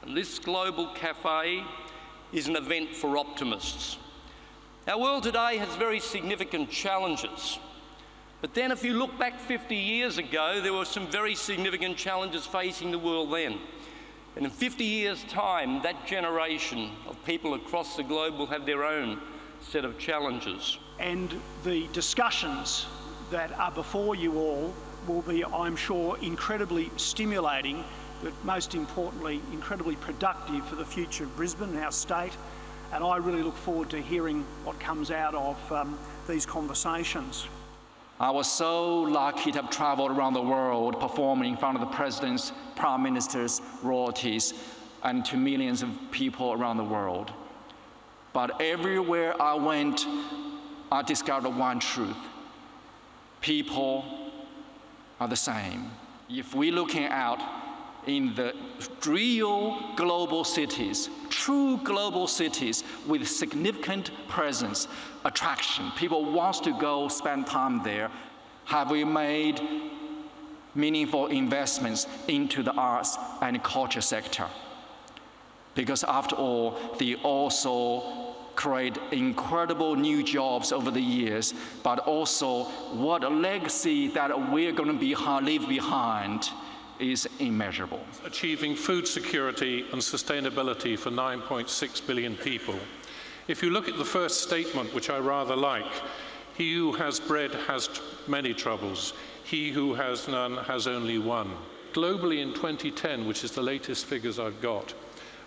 And this global cafe is an event for optimists. Our world today has very significant challenges. But then if you look back 50 years ago, there were some very significant challenges facing the world then. And in 50 years' time, that generation of people across the globe will have their own set of challenges. And the discussions that are before you all will be, I'm sure, incredibly stimulating, but most importantly, incredibly productive for the future of Brisbane and our state. And I really look forward to hearing what comes out of these conversations. I was so lucky to have traveled around the world performing in front of the presidents, prime ministers, royalties, and to millions of people around the world. But everywhere I went, I discovered one truth. People are the same. If we're looking out in the real global cities, true global cities with significant presence, attraction, people want to go spend time there, have we made meaningful investments into the arts and culture sector? Because after all, they also create incredible new jobs over the years, but also what a legacy that we're going to leave behind is immeasurable. Achieving food security and sustainability for 9.6 billion people. If you look at the first statement, which I rather like, he who has bread has many troubles. He who has none has only one. Globally in 2010, which is the latest figures I've got,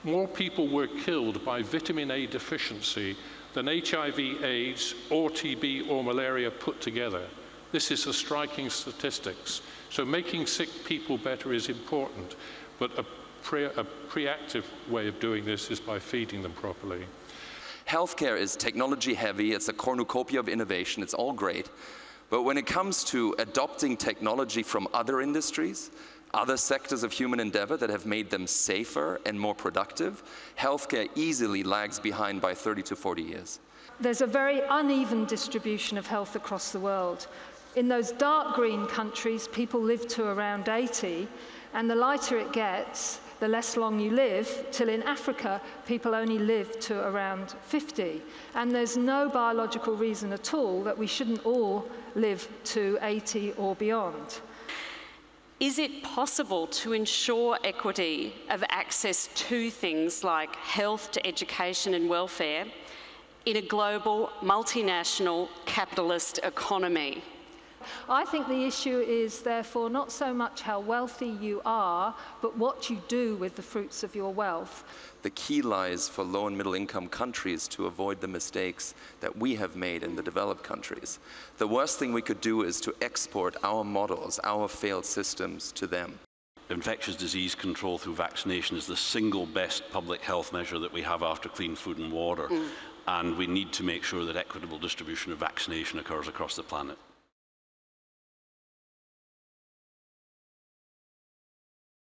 more people were killed by vitamin A deficiency than HIV, AIDS, or TB or malaria put together. This is a striking statistics. So making sick people better is important, but a preactive way of doing this is by feeding them properly. Healthcare is technology heavy, it's a cornucopia of innovation, it's all great. But when it comes to adopting technology from other industries, other sectors of human endeavor that have made them safer and more productive, healthcare easily lags behind by 30 to 40 years. There's a very uneven distribution of health across the world. In those dark green countries, people live to around 80, and the lighter it gets, the less long you live, till in Africa, people only live to around 50. And there's no biological reason at all that we shouldn't all live to 80 or beyond. Is it possible to ensure equity of access to things like health, to education and welfare in a global, multinational, capitalist economy? I think the issue is therefore not so much how wealthy you are, but what you do with the fruits of your wealth. The key lies for low and middle income countries to avoid the mistakes that we have made in the developed countries. The worst thing we could do is to export our models, our failed systems to them. Infectious disease control through vaccination is the single best public health measure that we have after clean food and water. And we need to make sure that equitable distribution of vaccination occurs across the planet.